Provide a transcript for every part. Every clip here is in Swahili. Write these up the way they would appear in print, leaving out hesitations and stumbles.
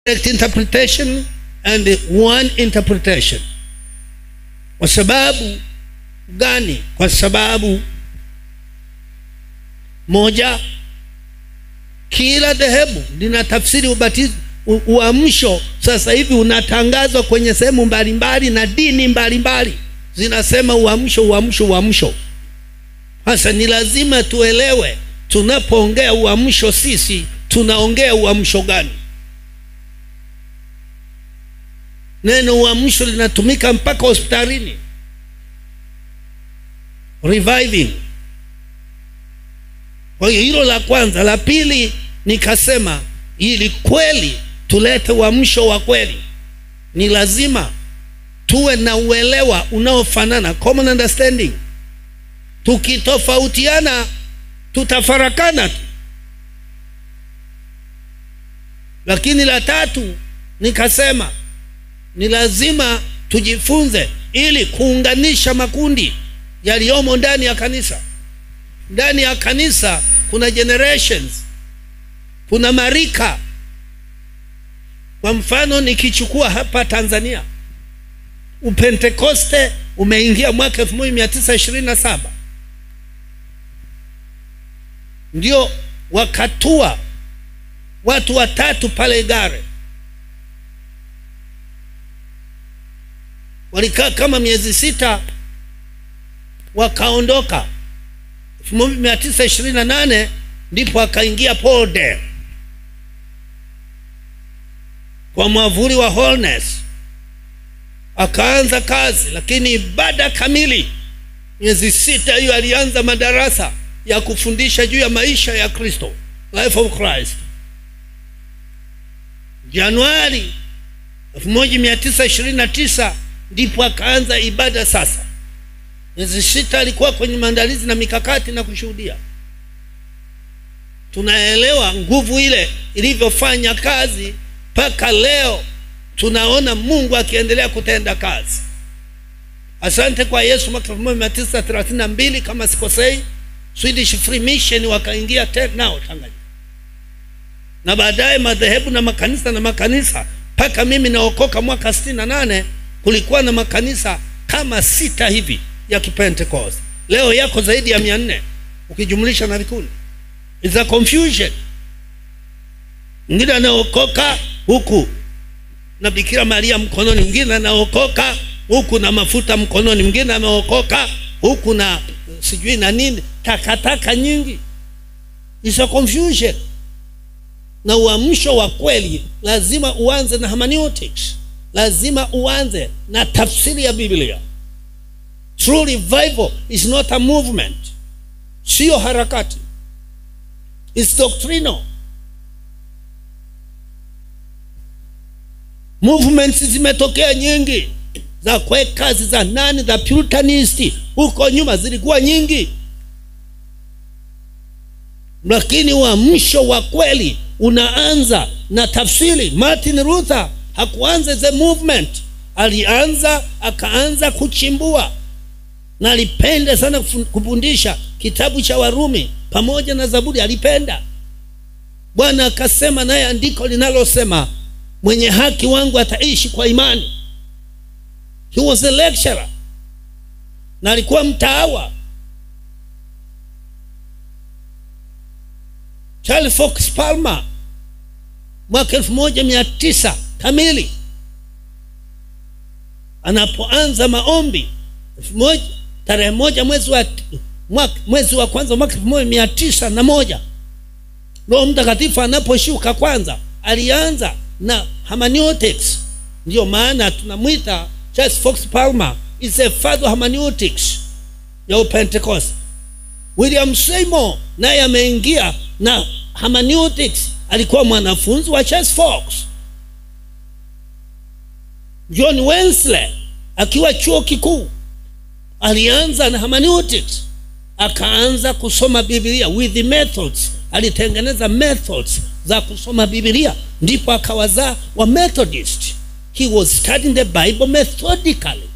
interpretation and one interpretation. Kwa sababu gani? Kwa sababu moja, kila dhehebu lina tafsiri ubatizo. Uamsho sasa hivi unatangazwa kwenye sehemu mbalimbali na dini mbalimbali zinasema uamsho. Sasa ni lazima tuelewe, tunapoongea uamsho sisi tunaongea uamsho gani? Neno uamsho linatumika mpaka hospitalini, reviving. Kwa hiyo hilo la kwanza. La pili, nikasema ili kweli tulete uamsho wa kweli ni lazima tuwe na uelewa unaofanana, common understanding. Tukitofautiana tutafarakana tu. Lakini la tatu, nikasema ni lazima tujifunze ili kuunganisha makundi yaliyomo ndani ya kanisa. Ndani ya kanisa kuna generations, kuna marika. Kwa mfano nikichukua hapa Tanzania, Upentekoste umeingia mwaka 1927. Ndio wakatua watu watatu pale Gare. Walikaa kama miezi 6 wakaondoka. 1928 ndipo akaingia Paul Dare kwa mwavuli wa Holiness, akaanza kazi. Lakini ibada kamili miezi 6 hiyo alianza madarasa ya kufundisha juu ya maisha ya Kristo, life of Christ. Januari 1929 ndipo akaanza ibada sasa. Miezi 6 alikuwa kwenye maandalizi na mikakati na kushuhudia. Tunaelewa nguvu ile ilivyofanya kazi mpaka leo tunaona Mungu akiendelea kutenda kazi. Asante kwa Yesu. Mwaka 1932 kama sikosei, Swedish Free Mission wakaingia nao Tanganyika, na baadaye madhehebu na makanisa mpaka mimi naokoka mwaka 68 kulikuwa na makanisa kama 6 hivi ya Kipentecost. Leo yako zaidi ya 400 ukijumlisha na vikundi. It's a confusion. Mwingine anaokoka huku na Bikira Maria mkononi, mwingine anaokoka huku na mafuta mkononi, mwingine ameokoka huku na sijui na nini, takataka nyingi. It's a confusion. Na uamsho wa kweli lazima uanze na hermeneutics. Lazima uanze na tafsiri ya Biblia. True revival is not a movement. Sio harakati. It's doctrinal. Movements zimetokea nyingi za Quakers, za nani, za Puritanists huko nyuma zilikuwa nyingi. Lakini uamsho wa kweli unaanza na tafsiri. Martin Luther hakuanza the movement, akaanza kuchimbua, na alipenda sana kufundisha kitabu cha Warumi pamoja na Zaburi. Alipenda. Bwana akasema naye andiko linalosema mwenye haki wangu ataishi kwa imani. He was a lecturer na alikuwa mtawa. Charles Fox Palmer mwaka 1900 kamili anapoanza maombi tarehe 1 mwezi wa kwanza mwaka 1901, Roho Mtakatifu anaposhuka kwanza alianza na hermeneutics. Ndio maana tunamwita Charles Fox Palmer is a father of hermeneutics ya Pentecost. William Seymour naye ameingia na hermeneutics, alikuwa mwanafunzi wa Charles Fox. John Wesley akiwa chuo kikuu alianza na hermeneutics, akaanza kusoma Biblia with the methods. Alitengeneza methods za kusoma Biblia, ndipo akawazaa wa Methodist. He was studying the Bible methodically.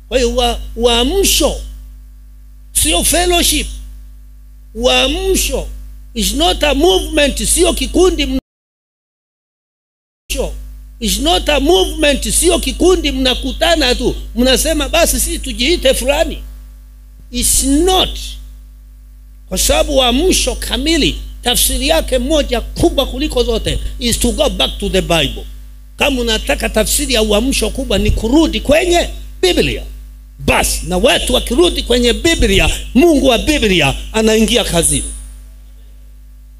Kwa hiyo uamsho sio fellowship. Uamsho It's not a movement, sio kikundi. It's not a movement, sio kikundi mnakutana tu mnasema basi sisi tujiite fulani. It's not. Kwa sababu uamsho kamili tafsiri yake moja kubwa kuliko zote is to go back to the Bible. Kama unataka tafsiri ya uamsho kubwa ni kurudi kwenye Biblia. Basi na watu wakirudi kwenye Biblia, Mungu wa Biblia anaingia kazini.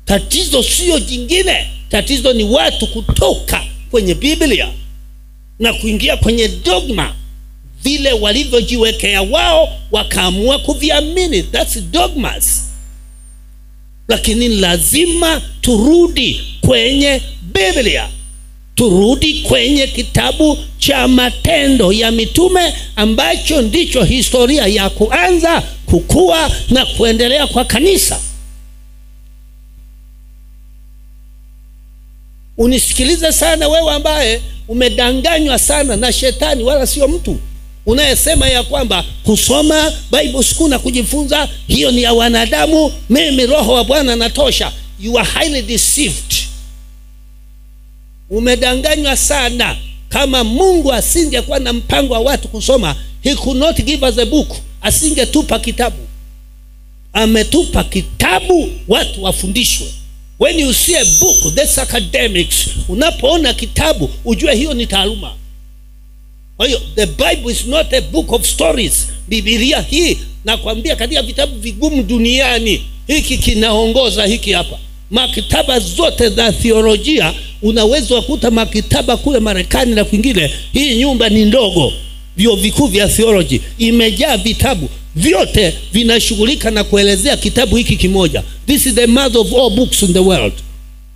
Tatizo sio jingine, tatizo ni watu kutoka kwenye Biblia na kuingia kwenye dogma vile walivyojiwekea wao, wakaamua kuviamini. That's dogmas. Lakini lazima turudi kwenye Biblia, turudi kwenye kitabu cha Matendo ya Mitume ambacho ndicho historia ya kuanza kukua na kuendelea kwa kanisa. Unisikilize sana wewe ambaye umedanganywa sana na shetani, wala sio mtu unayesema ya kwamba kusoma Bible school na kujifunza hiyo ni ya wanadamu, mimi roho wa Bwana natosha. You are highly deceived. Umedanganywa sana. Kama Mungu asingekuwa na mpango wa watu kusoma, he could not give us a book. Asingetupa kitabu. Ametupa kitabu watu wafundishwe. When you see a book, that's academics. Unapoona kitabu ujue hiyo ni taaluma. Kwa hiyo the Bible is not a book of stories. Biblia hii nakwambia katika vitabu vigumu duniani hiki kinaongoza hiki hapa. Maktaba zote za theolojia unaweza kukuta maktaba kule Marekani na kwingine. Hii nyumba ni ndogo. Vyuo vikuu vya theology imejaa vitabu, vyote vinashughulika na kuelezea kitabu hiki kimoja. This is the mother of all books in the world.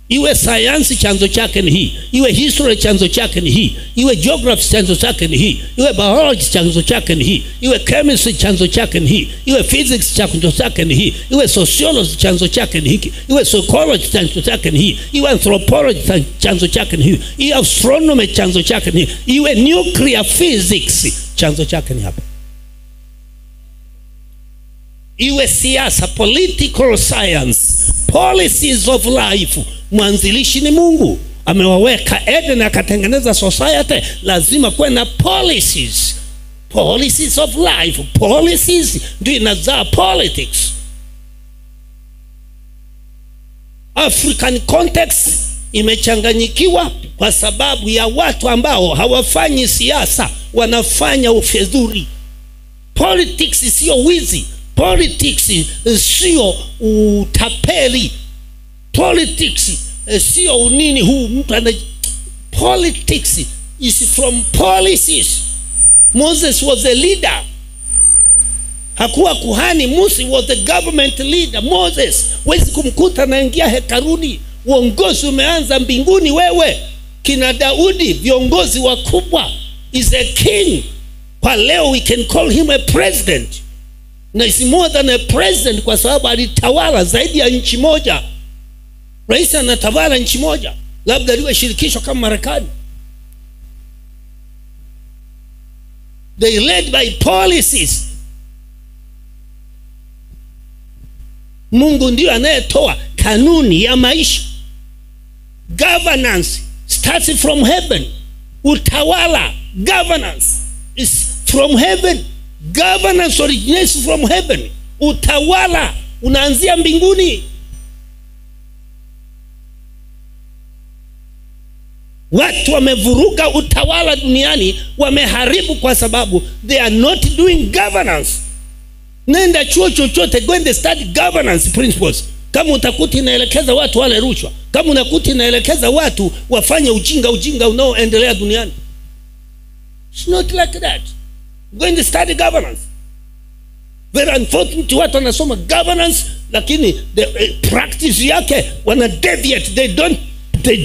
Iwe science chanzo chake ni hii, iwe history chanzo chake ni hii, iwe geography chanzo chake ni hii, iwe biology chanzo chake ni hii, iwe chemistry chanzo chake ni hii, iwe physics chanzo chake ni hii, iwe sociology chanzo chake ni hiki, iwe psychology chanzo chake ni hii, iwe anthropology chanzo chake ni hii, iwe astronomy chanzo chake ni hii, iwe nuclear physics chanzo chake ni hapa, iwe siasa, political science, policies of life. Mwanzilishi ni Mungu. Amewaweka Eden akatengeneza society, lazima kuwe na policies. Policies of life. Policies ndio inazaa politics. African context imechanganyikiwa kwa sababu ya watu ambao hawafanyi siasa, wanafanya ufedhuli. Politics sio wizi. Politics sio utapeli. Politics sio unini huu mtu ana. Politics is from policies. Moses was a leader. Hakuwa kuhani. Musa was the government leader. Moses wezi kumkuta naingia hekaruni. Uongozi umeanza mbinguni wewe. Kina Daudi viongozi wakubwa, is a king. Kwa leo we can call him a president. Na is more than a president kwa sababu alitawala zaidi ya nchi moja. Rais anatawala nchi moja, labda liwe shirikisho kama Marekani. They led by policies. Mungu ndio anayetoa kanuni ya maisha. Governance starts from heaven. Utawala, governance is from heaven. Governance originates from heaven. Utawala unaanzia mbinguni. Watu wamevuruga utawala duniani, wameharibu kwa sababu they are not doing governance. Nenda chuo chochote, go and study governance principles. Kama utakuti inaelekeza watu wale rushwa, kama unakuti inaelekeza watu wafanye ujinga unaoendelea duniani. It's not like that. Go and study governance. Very unfortunate, watu wanasoma governance lakini the practice yake wana deviate. They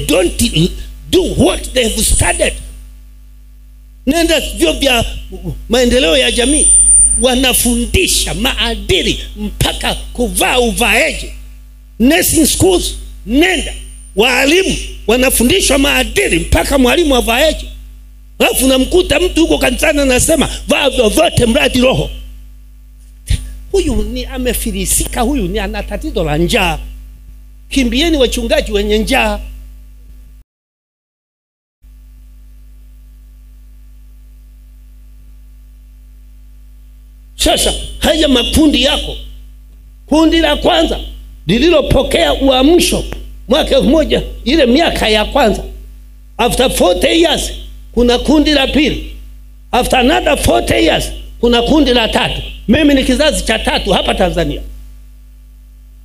don't do what they have studied. Nenda vyuo vya maendeleo ya jamii, wanafundisha maadili mpaka kuvaa uvaeje. Nursing schools, nenda walimu wanafundishwa maadili mpaka mwalimu avaeje. Alafu namkuta mtu huko kanisani anasema vaa vyovyote mradi roho. Huyu ni amefilisika, huyu ni ana tatizo la njaa. Kimbieni wachungaji wenye njaa. Sasa haya makundi yako, kundi la kwanza lililopokea uamsho mwaka 1000 ile miaka ya kwanza, after 40 years kuna kundi la pili, after another 40 years kuna kundi la tatu. Mimi ni kizazi cha tatu hapa Tanzania,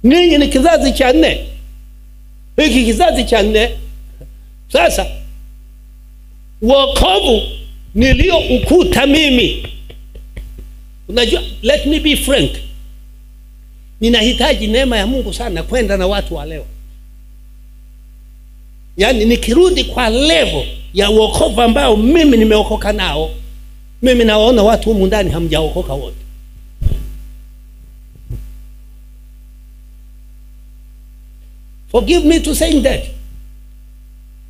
ninyi ni kizazi cha 4. Hiki kizazi cha 4. Sasa wokovu nilio ukuta mimi, unajua, let me be frank, ninahitaji neema ya Mungu sana kwenda na watu wa leo. Yaani nikirudi kwa level ya wokovu ambao mimi nimeokoka nao, mimi naona watu humu ndani hamjaokoka wote. Forgive me to saying that.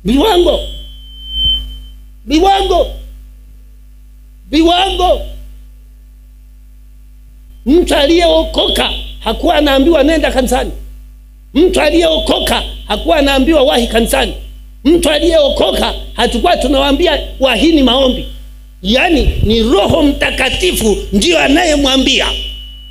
Viwango. Mtu aliyeokoka hakuwa anaambiwa nenda kanisani. Mtu aliyeokoka hakuwa anaambiwa wahi kanisani. Mtu aliyeokoka hatakuwa tunawaambia wahini maombi. Yaani ni Roho Mtakatifu ndio anayemwambia.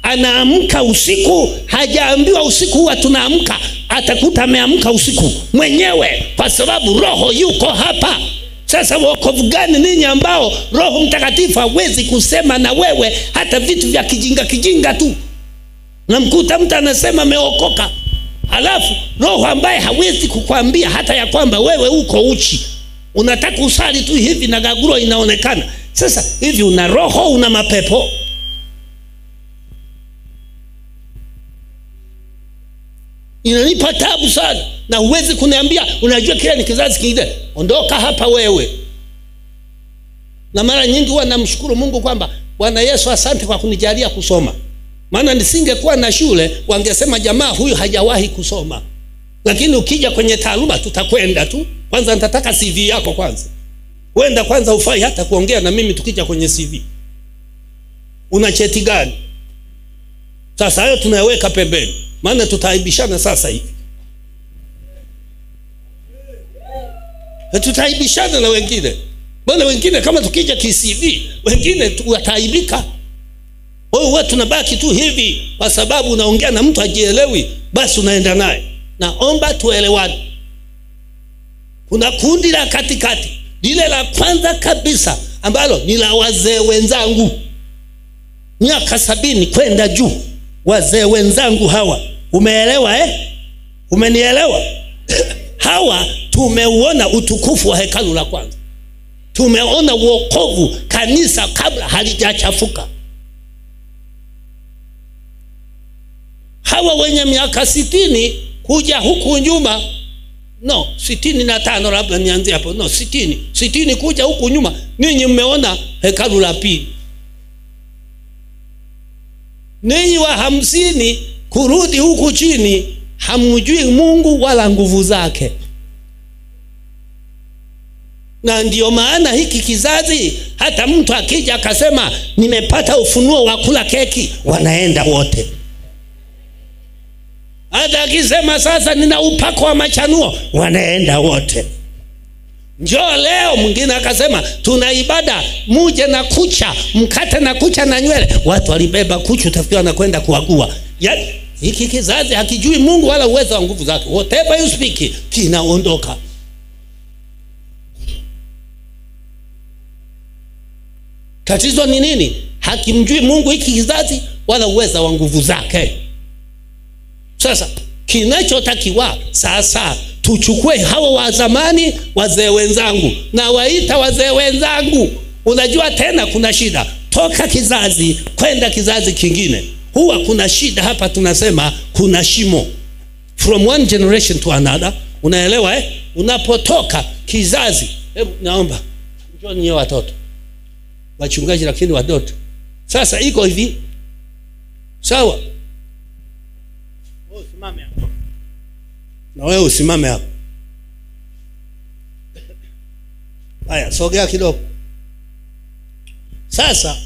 Anaamka usiku, hajaambiwa usiku huwa tunaamka, atakuta ameamka usiku mwenyewe kwa sababu Roho yuko hapa. Sasa wokovu gani ninyi ambao Roho Mtakatifu hawezi kusema na wewe hata vitu vya kijinga tu? Namkuta mtu anasema ameokoka, halafu Roho ambaye hawezi kukwambia hata ya kwamba wewe uko uchi, unataka usali tu hivi na gaguro inaonekana. Sasa hivi una roho, una mapepo? Inanipa taabu sana, na huwezi kuniambia unajua kile ni kizazi kingine. Ondoka hapa wewe. Na mara nyingi huwa namshukuru Mungu kwamba Bwana Yesu, asante kwa kunijalia kusoma. Maana nisingekuwa na shule wangesema jamaa huyu hajawahi kusoma. Lakini ukija kwenye taaluma tutakwenda tu. Kwanza nitataka CV yako kwanza. Wenda kwanza ufai hata kuongea na mimi tukija kwenye CV. Una cheti gani? Sasa hayo tunayaweka pembeni, maana tutaibishana sasa hivi. Tutaibishana na wengine. Maana wengine kama tukija CV, wengine wataibika. Wewe tunabaki tu hivi kwa sababu unaongea na mtu hajielewi, basi unaenda naye. Naomba tuelewane. Kuna kundi la katikati, lile la kwanza kabisa ambalo ni la wazee wenzangu. Miaka 70 kwenda juu. Wazee wenzangu hawa. Umeelewa Umenielewa? Hawa tumeuona utukufu wa hekalu la kwanza. Tumeona wokovu kanisa kabla halijachafuka. Hawa wenye miaka 60 kuja huku nyuma, 65 labda nianze hapo, 60 kuja huku nyuma, ninyi mmeona hekalu la pili. Ninyi wa 50 kurudi huku chini, hamjui Mungu wala nguvu zake. Na ndio maana hiki kizazi, hata mtu akija akasema nimepata ufunuo wa kula keki, wanaenda wote. Hata akisema sasa nina upako wa machanuo, wanaenda wote. Njoo leo mwingine akasema tuna ibada, muje na kucha, mkate na kucha na nywele. Watu walibeba kucha, utafikiwa na kwenda kuagua. Yaani hiki kizazi hakijui Mungu wala uwezo wa nguvu zake. Whatever you speak, kinaondoka. Tatizo ni nini? Hakimjui Mungu hiki kizazi wala uwezo wa nguvu zake. Sasa kinachotakiwa sasa, tuchukue hawa wa zamani, wazee wenzangu, na waita wazee wenzangu. Unajua tena kuna shida, toka kizazi kwenda kizazi kingine huwa kuna shida. Hapa tunasema kuna shimo, from one generation to another. Unaelewa unapotoka kizazi. Naomba njoo nyie watoto wachungaji, lakini watoto sasa iko hivi, sawa? Usimame hapo. Na wewe usimame hapo. Haya, sogea kidogo. Sasa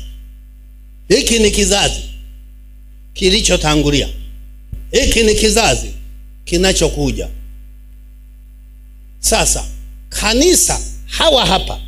hiki ni kizazi kilichotangulia. Hiki ni kizazi kinachokuja. Sasa kanisa hawa hapa